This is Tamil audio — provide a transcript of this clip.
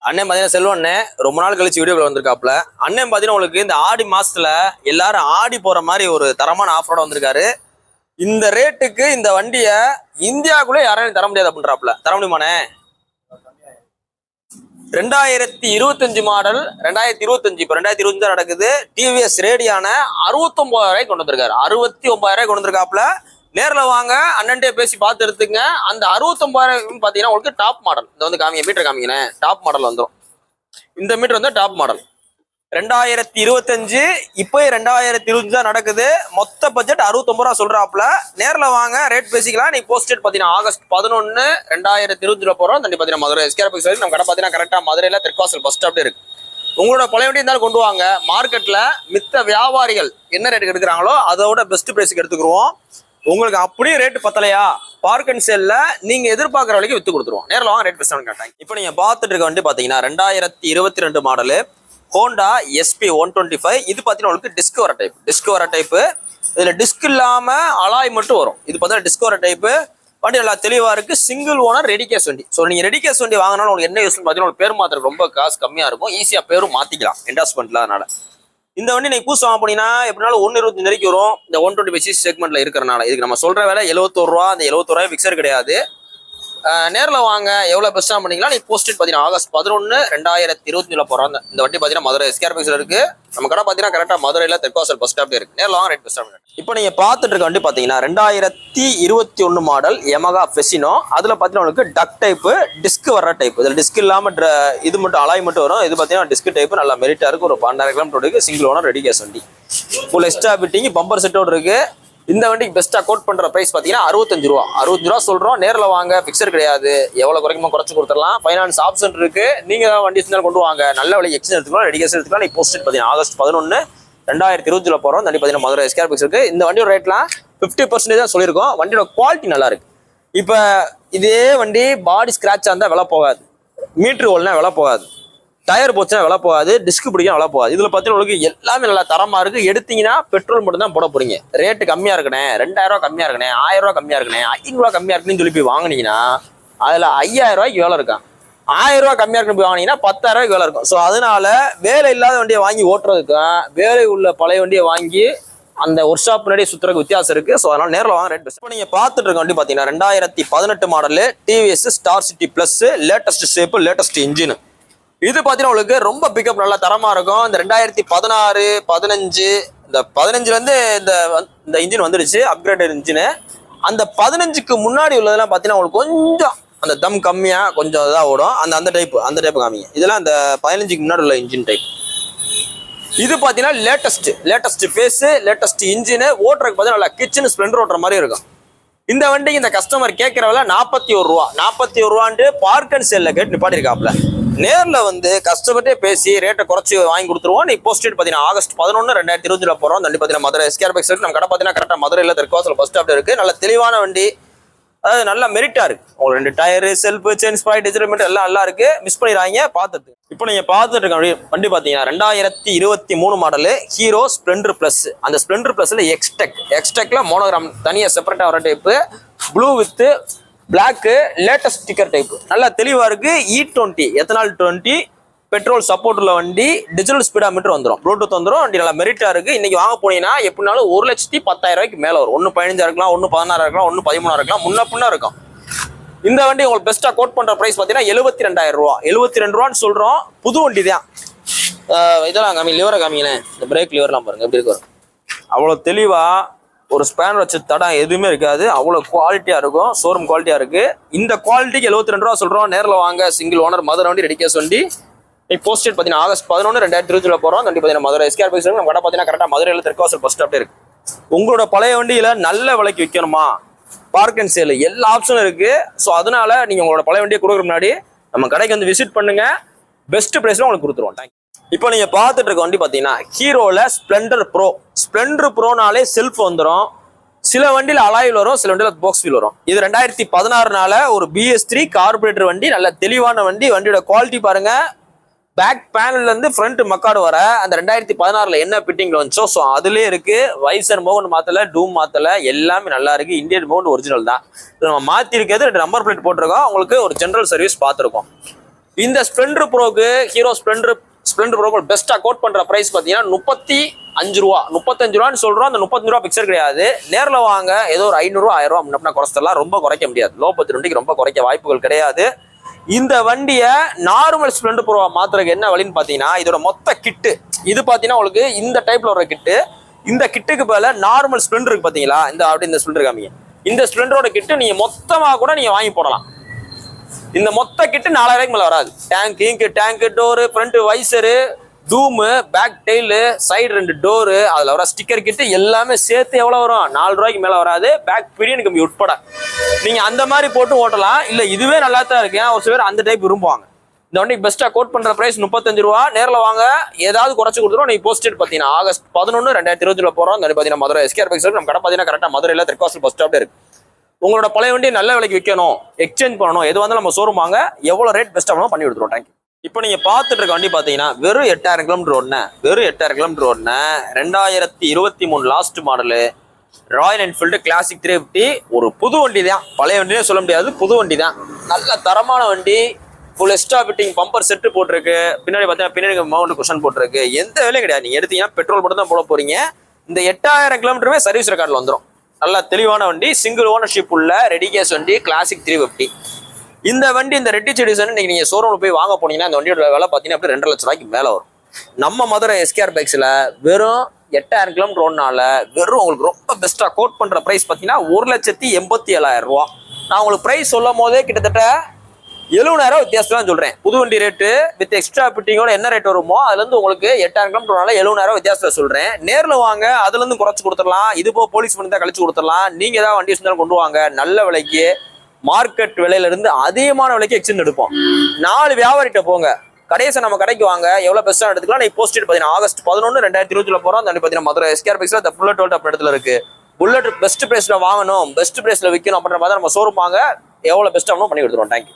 அண்ணன் பாத்தீங்கன்னா செல்வண்ணே ரொம்ப நாள் கழிச்சு வீடியோக்குள்ள வந்திருக்காப்ல. அண்ணன் பாத்தீங்கன்னா உங்களுக்கு இந்த ஆடி மாசத்துல எல்லாரும் ஆடி போற மாதிரி ஒரு தரமான ஆஃபரோட வந்திருக்காரு. இந்த ரேட்டுக்கு இந்த வண்டிய இந்தியாவுக்குள்ள யாராலையும் தர முடியாது அப்படின்றாப்ல. தர முடியுமாண்ணே? 2025 மாடல், 2025 இப்போ 2025 நடக்குது. டிவிஎஸ் ரேடியான 69,000 கொண்டு வந்திருக்காரு. 69,000 கொண்டு வந்திருக்காப்ல. நேர்ல வாங்க, அண்ணன்டே பேசி பார்த்து எடுத்துங்க. அந்த 69,000 பாத்தீங்கன்னா உங்களுக்கு டாப் மாடல். இந்த வந்து காமிங்க, மீட்டர் காமிங்கண்ணே. டாப் மாடல் வந்துடும். இந்த மீட்டர் வந்து டாப் மாடல் 2025. இப்போ 2025 தான் நடக்குது. மொத்த பட்ஜெட் 69 ரூபா சொல்றாப்ல. நேர்ல வாங்க, ரேட் பேசிக்கலாம். நீ போஸ்டட் பாத்தீங்கன்னா ஆகஸ்ட் 11, 2025 போறோம். தண்ணி பாத்தீங்கன்னா மதுரை எஸ்கேர்பிக்ஸ் நம்ம கடை பாத்தீங்கன்னா கரெக்டா மதுரையில தெற்காசல் பஸ் ஸ்டாப்ல இருக்கு. உங்களோட பழைய வண்டி இருந்தாலும் கொண்டு வாங்க. மார்க்கெட்ல மித்த வியாபாரிகள் என்ன ரேட்டுக்கு எடுக்கிறாங்களோ அதோட பெஸ்ட் பிரைஸுக்கு எடுத்துக்கிடுவோம். உங்களுக்கு அப்படியே ரேட்டு பத்தலையா, பார்க் அண்ட் சேல்ல நீங்க எதிர்பார்க்குற வரைக்கும் வித்து கொடுத்துருவோம். நேரில் வாங்க, ரேட் பெஸ்ட் கேட்டாங்க. இப்போ நீங்க பார்த்துட்டு இருக்க வண்டி பாத்தீங்கன்னா 2022 மாடலு ஹோண்டா SP 125. இது பாத்தீங்கன்னா உங்களுக்கு டிஸ்க் வர டைப். டிஸ்க் வர டைப்பு. இதுல டிஸ்க் இல்லாம அலாய் மட்டும் வரும். இது பார்த்தீங்கன்னா டிஸ்க் வர டைப்பு. வண்டி நல்லா தெளிவா இருக்கு. சிங்கிள் ஓனர் ரெடி கேஷ் வண்டி. ஸோ நீங்க ரெடி கேஷ் வண்டி வாங்கினாலும் உங்களுக்கு என்ன யூஸ் பார்த்தீங்கன்னா உங்களுக்கு பேர் மாத்திரம் ரொம்ப காசு கம்மியா இருக்கும். ஈஸியா பேரும் மாத்திக்கலாம் என்டாஸ்மெண்ட்ல. அதனால இந்த வண்டி நீங்க புதுசு வாங்க போனீங்கன்னா எப்படினாலும் 125 வரைக்கும் வரும். இந்த 125cc செக்மெண்ட்ல இருக்கிறனால இதுக்கு நம்ம சொல்ற வேலை 71 ரூபா. அந்த 71 ரூபாய் பிக்சர் கிடையாது. நேரில் வாங்க, எவ்வளோ பெஸ்ட்டாக பண்ணிக்கலாம். நீ போஸ்டட் பார்த்தீங்கன்னா ஆகஸ்ட் 11, 2025 போகிறாங்க. இந்த வண்டி பார்த்தீங்கன்னா மதுரை எஸ்கேர்பிக்ஸில் இருக்கு. நம்ம கடை பார்த்தீங்கன்னா கரெக்டாக மதுரையில் தெற்காசல் பஸ் ஸ்டாப்ல இருக்கு. நேரில் வாங்க, ரேட் பெஸ்ட்டாக. இப்போ நீங்கள் பார்த்துட்டு இருக்க வண்டி பார்த்தீங்கன்னா 2021 மாடல் யமகா ஃபெசினோ. அதில் பார்த்தீங்கன்னா உங்களுக்கு டக் டைப்பு, டிஸ்க் வர டைப். இதில் டிஸ்க் இல்லாமல் இது மட்டும் அலாய் மட்டும் வரும். இது பார்த்தீங்கன்னா டிஸ்க் டைப்பு நல்லா மெரிட்டாக இருக்கு. ஒரு 12,000 கிலோமீட்டர் இருக்கு. சிங்கிள் ஓனர் ரெடி கேஸ் வண்டி. ஃபுல் எக்ஸ்ட்ரா பிட்டிங் பம்பர் செட்டோடு இருக்கு. இந்த வண்டிக்கு பெஸ்ட்டாக கோட் பண்ணுற ப்ரைஸ் பார்த்தீங்கன்னா 65 ரூபா. 65 ரூபா சொல்கிறோம். நேரில் வாங்க, ஃபிக்ஸர் கிடையாது. எவ்வளோ குறைக்குமோ குறைச்சி கொடுத்துடலாம். ஃபைனான்ஸ் ஆப்ஷன் இருக்கு. நீங்கள் வண்டி இருந்தாலும் கொண்டு வாங்க. நல்ல விலைக்கு எக்ஸ்சேஞ்ச் எடுத்துக்கலாம், ரெடி கேஸ் எடுத்துக்கலாம். நீ போஸ்ட் பார்த்தீங்கன்னா ஆகஸ்ட் 11, 2025 போகிறோம். தண்ணி பார்த்தீங்கன்னா மதுரை எஸ்கேர்பிக்ஸ் இருக்கு. இந்த வண்டியோட ரேட்லாம் 50% தான் சொல்லியிருக்கோம். வண்டியோட குவாலிட்டி நல்லா இருக்கு. இப்போ இதே வண்டி பாடி ஸ்கிராட்சாக இருந்தால் விலை போகாது. மீட்ரு ஓல்னா விலை போகாது. டயர் போச்சுன்னா விலை போகாது. டிஸ்க் பிடிக்கும் விலை போகாது. இதில் பார்த்தீங்கன்னா உங்களுக்கு எல்லாமே நல்லா தரமாக இருக்குது. எடுத்தீங்கன்னா பெட்ரோல் மட்டும் தான் போட போறீங்க. ரேட்டு கம்மியாக இருக்கணே, 2000 ரூபா கம்மியாக இருக்கணே, 1000 ரூபா கம்மியாக இருக்கணே, 500 ரூபா கம்மியாக இருக்குன்னு சொல்லி போய் வாங்கினீங்கன்னா அதில் 5000 ரூபாய்க்கு வேலை இருக்கான். 1000 ரூபா கம்மியாக இருக்குன்னு போய் வாங்கினீங்கன்னா 10,000 ரூபாய்க்கு வேலை இருக்கும். ஸோ அதனால வேலை இல்லாத வண்டியை வாங்கி ஓட்டுறதுக்கும் வேலை உள்ள பழைய வண்டியை வாங்கி அந்த ஒர்க் ஷாப் முன்னாடி சுற்றுறதுக்கு வித்தியாசம் இருக்கு. ஸோ அதனால நேரில் வாங்க, ரேட் பெஸ்ட். இப்போ நீங்கள் பார்த்துட்டு இருக்க வண்டி பார்த்தீங்கன்னா 2018 model TVS star city plus, latest shape, latest engine. இது பார்த்தீங்கன்னா உங்களுக்கு ரொம்ப பிக்கப் நல்லா தரமா இருக்கும். இந்த 2016, 15, இந்த 15ல இருந்து இந்த இன்ஜின் வந்துடுச்சு, அப்கிரேடட் இன்ஜின். அந்த 15க்கு முன்னாடி உள்ளதெல்லாம் பார்த்தீங்கன்னா உங்களுக்கு கொஞ்சம் அந்த தம் கம்மியா கொஞ்சம் இதாக ஓடும். அந்த டைப் காமிங்க. இதெல்லாம் அந்த 15க்கு முன்னாடி உள்ள இன்ஜின் டைப். இது பார்த்தீங்கன்னா லேட்டஸ்ட் ஃபேஸ், லேட்டஸ்ட் இன்ஜின். ஓட்டுறதுக்கு பார்த்தீங்கன்னா நல்லா கிச்சன் ஸ்ப்ளெண்டர் ஓட்டுற மாதிரி இருக்கும். இந்த வண்டிக்கு இந்த கஸ்டமர் கேட்கிற விலை 41 ரூபா. 41 ரூபான்ட்டு பார்க் அண்ட் சேல்ல கேட்டு நிப்பாட்டிருக்காப்ல. நேர்ல வந்து கஸ்டமர்ட்டே பேசி ரேட்டை குறைச்சி வாங்கி கொடுத்துருவோம். நீ போஸ்டட் பார்த்தீங்கன்னா ஆகஸ்ட் 11, 2025 போறோம். தண்ணி பார்த்தீங்கன்னா மதுரை எஸ்கேர்பிக்ஸ் இருக்கு. நம்ம கடை பார்த்தீங்கன்னா கரெக்டாக மதுரையில் தெற்காசல் பஸ் ஸ்டாப்ல இருக்கு. நல்ல தெளிவான வண்டி, அதாவது நல்ல மெரிட்டா இருக்கு. உங்களுக்கு 2 tyre, shelf, chain Sprite, digital meter எல்லாம் நல்லா இருக்கு. மிஸ் பண்ணிடுறாங்க பார்த்துட்டு. இப்போ நீங்க பார்த்துட்டு இருக்க வண்டி பார்த்தீங்கன்னா 2023 மாடலு ஹீரோ ஸ்ப்ளெண்டர் பிளஸ். அந்த ஸ்ப்ளெண்டர் பிளஸ்ல எக்ஸ்டெக்ல மோனோகிராம் தனியாக செப்பரேட்டா வர type, blue with block, latest sticker type. நல்லா தெளிவா இருக்கு. E20 எத்தனால் 20 பெட்ரோல் சப்போர்ட் உள்ள வண்டி. டிஜிட்டல் ஸ்பீடா மீட்டர் வந்துடும், ப்ளூடூத் வந்துடும். வண்டி நல்லா மெரிட்டா இருக்கு. இன்னைக்கு வாங்க போனீங்கன்னா எப்படினாலும் 1,10,000 ரூபாய்க்கு மேல வரும். 1,15 இருக்கலாம், 1,16 இருக்கலாம், 1,13 இருக்கலாம், முன்ன பின்ன இருக்கும். இந்த வண்டி உங்களுக்கு பெஸ்டா கோட் பண்ற பிரைஸ் பாத்தீங்கன்னா 72,000 ரூபா. 72 ரூபான்னு சொல்றோம். புது வண்டி தான். இதெல்லாம் காமி, லிவரை காமிங்களேன். இந்த பிரேக் லிவர்லாம் பாருங்க எப்படி இருக்கும். அவ்வளவு தெளிவா ஒரு ஸ்பேனர் வச்சு தடம் எதுவுமே இருக்காது. அவ்வளோ குவாலிட்டியா இருக்கும். ஷோரூம் குவாலிட்டியா இருக்கு. இந்த குவாலிட்டிக்கு 72 ரூபா சொல்றோம். நேரில் வாங்க. சிங்கிள் ஓனர் மதுரை வண்டி, ரெடி கேஸ் வண்டி. போஸ்டட் பார்த்தீங்கன்னா ஆகஸ்ட் 11, 2025 போறோம். வண்டி பார்த்தீங்கன்னா மதுரை எஸ்கேர்பிக்ஸ் நம்ம கடை பார்த்தீங்கன்னா கரெக்டாக மதுரையில் தெற்காசல் பஸ் ஸ்டாப்ல இருக்கு. உங்களோட பழைய வண்டியில நல்ல விலைக்கு விற்கணுமா, பார்க் அண்ட் சேல் எல்லா ஆப்ஷனும் இருக்கு. ஸோ அதனால நீங்க உங்களோட பழைய வண்டியை கொடுக்குற முன்னாடி நம்ம கடைக்கு வந்து விசிட் பண்ணுங்க. பெஸ்ட் பிரைஸ்ல உங்களுக்கு கொடுத்துருவோம். தேங்க்யூ. இப்போ நீங்க பார்த்துட்டு இருக்க வண்டி பார்த்தீங்கன்னா ஹீரோல ஸ்ப்ளெண்டர் ப்ரோ. ஸ்ப்ளெண்டர் ப்ரோனாலே செல்ஃப் வந்துடும். சில வண்டியில் அலாயில் வரும், சில வண்டியில் பாக்ஸ் வீல் வரும். இது 2016 ஒரு BS3 கார்பரேட்டர் வண்டி. நல்ல தெளிவான வண்டி. வண்டியோட குவாலிட்டி பாருங்க. பேக் பேனல்ல இருந்து ஃப்ரண்ட் மக்காடு வர அந்த 2016 என்ன பிட்டிங்ல வந்துச்சோ ஸோ அதுலேயே இருக்கு. வைசர் மோகன் மாத்தல, டூம் மாத்தல, எல்லாமே நல்லா இருக்கு. இந்தியன் மோகன் ஒரிஜினல் தான். நம்ம மாத்தி இருக்கிறது 2 நம்பர் பிளேட் போட்டிருக்கோம். உங்களுக்கு ஒரு ஜெனரல் சர்வீஸ் பார்த்துருக்கோம். இந்த ஸ்ப்ளெண்டர் ப்ரோக்கு ஹீரோ ஸ்ப்ளெண்டர் ப்ரோக்கு பெஸ்ட்டாக கோட் பண்ணுற ப்ரைஸ் பார்த்தீங்கன்னா 35 ரூபா. 35 ரூபான்னு சொல்கிறோம். அந்த 35 ரூபா பிக்சர் கிடையாது. நேரில் வாங்க ஏதோ ஒரு 500 1000 ரூபா முன்னா குறைச்சிடலாம். ரொம்ப குறைக்க முடியாது. லோ பட்ஜெட் வண்டிக்கு ரொம்ப குறைக்க வாய்ப்புகள் கிடையாது. இந்த வண்டியை நார்மல் ஸ்ப்ளெண்டர் ப்ரோவா மாத்துறதுக்கு என்ன வழின்னு பார்த்தீங்கன்னா, இதோட மொத்த கிட்டு இது பார்த்தீங்கன்னா உங்களுக்கு இந்த டைப்ல வர கிட்டு. இந்த கிட்டுக்கு பதில நார்மல் ஸ்ப்ளெண்டருக்கு பார்த்தீங்களா, இந்த ஸ்ப்ளெண்டர் காமிங்க. இந்த ஸ்ப்ளெண்டரோட கிட்டு நீங்க மொத்தமாக கூட நீங்க வாங்கி போடலாம். இந்த மொத்த கிட்டு 4000 மேல வராது. டேங்க் டோரு, ஃப்ரண்ட் வைசரு, தூமு, பேக் டெயிலு, சைடு 2 டோரு, அதுல வர ஸ்டிக்கர் கிட்டு எல்லாமே சேர்த்து எவ்வளவு வரும்? 4 ரூபாய்க்கு மேல வராது. பேக் பிரியன் கம்பி உட்பட நீங்க அந்த மாதிரி போட்டு ஓட்டலாம். இல்ல இதுவே நல்லா தான் இருக்கு. ஒரு சிலர் அந்த டைப் விரும்புவாங்க. இந்த வண்டி பெஸ்டா கோட் பண்ற பிரைஸ் 35 ரூபா. நேரில் வாங்க, ஏதாவது குறைச்சு கொடுத்துரும். நீங்க போஸ்டேட் பாத்தீங்கன்னா ஆகஸ்ட் 11 2020 போறோம். அந்த பாத்தீங்கன்னா மதுரை எஸ்கேஆர் பைக்ஸ் நம்ம கடை பாத்தீங்கன்னா கரெக்டா மதுரையில தெற்காசி பஸ் ஸ்டாப்ல இருக்கு. உங்களோட பழைய வண்டியை நல்ல விலைக்கு விற்கணும், எக்ஸ்சேஞ்ச் பண்ணணும், எது வந்தாலும் நம்ம ஷோரூம் வாங்க, எவ்வளோ ரேட் பெஸ்ட்டாக பண்ணி கொடுத்துருவோம். தேங்க்யூ. இப்போ நீங்கள் பார்த்துட்டு இருக்க வண்டி பார்த்தீங்கன்னா வெறும் 8000 கிலோமீட்டர் ஓடுன 2023 last model Royal Enfield Classic 350. ஒரு புது வண்டி தான், பழைய வண்டியே சொல்ல முடியாது, புது வண்டி தான். நல்ல தரமான வண்டி. Full extra fitting bumper set போட்டிருக்கு. பின்னாடி பார்த்தீங்கன்னா பின்னாடி மவுண்ட் குஷன் போட்டிருக்கு. எந்த வேலையும் கிடையாது. நீங்கள் எடுத்தீங்கன்னா பெட்ரோல் மட்டும் தான் போட போறீங்க. இந்த 8000 கிலோமீட்டருமே சர்வீஸ் ரெக்கார்டில் வந்துடும். நல்ல தெளிவான வண்டி, சிங்கிள் ஓனர்ஷிப் உள்ள ரெடி கேஸ் வண்டி, கிளாசிக் 350. இந்த வண்டி இந்த ரெட்டி எடிஷன் இன்னைக்கு நீங்க ஷோரூம்ல போய் வாங்க போனீங்கன்னா இந்த வண்டியோட விலை பார்த்தீங்கன்னா அப்படி 2 லட்சம் ரூபாய்க்கு மேல வரும். நம்ம மதுரை எஸ்கேஆர் பைக்ஸ்ல வெறும் 8000 கிலோமீட்டர் ஓடுனால வெறும் உங்களுக்கு ரொம்ப பெஸ்டா கோட் பண்ற பிரைஸ் பார்த்தீங்கன்னா 1,87,000 ரூபா. நான் உங்களுக்கு பிரைஸ் சொல்லும் போதே கிட்டத்தட்ட 70,000 வித்தியாசம் தான் சொல்றேன். புது வண்டி ரேட்டு வித் எக்ஸ்ட்ரா ஃபிட்டிங்கோட என்ன ரேட் வருமோ அதுல இருந்து உங்களுக்கு 8000 கிலோமீட்டர் 70,000 வித்தியாசத்துல சொல்றேன். நேரில் வாங்க, அதுல இருந்து குறைச்சு கொடுத்துடலாம். இது போக போலீஸ் பண்ணி தான் கழிச்சு கொடுத்துடலாம். நீங்க ஏதாவது வண்டி வந்தாலும் கொண்டு வாங்க, நல்ல விலைக்கு மார்க்கெட் விலையில இருந்து அதிகமான விலைக்கு எக்ஸ்சேஞ்ச் எடுப்போம். 4 வியாபாரிட்ட போங்க, கடைசி நம்ம கடைக்கு வாங்க, எவ்வளவு பெஸ்டா எடுத்துக்கலாம். நீ போஸ்டேட் பாத்தீங்கன்னா ஆகஸ்ட் 11 2020 போறோம். அந்த பாத்தீங்கன்னா மதுரை எஸ்கேஆர் பைக்ஸ்ல இந்த புல்லட் வேர்ல்ட் அப்படி இடத்துல இருக்கு. புல்லட் பெஸ்ட் பிரைஸ்ல வாங்கணும், பெஸ்ட் பிரைஸ்ல விற்கணும் அப்படின்ற மாதிரி நம்ம ஷோரூம் வாங்க, எவ்வளவு பெஸ்ட் ஆகணும் பண்ணி கொடுத்துருவோம். தேங்க்யூ.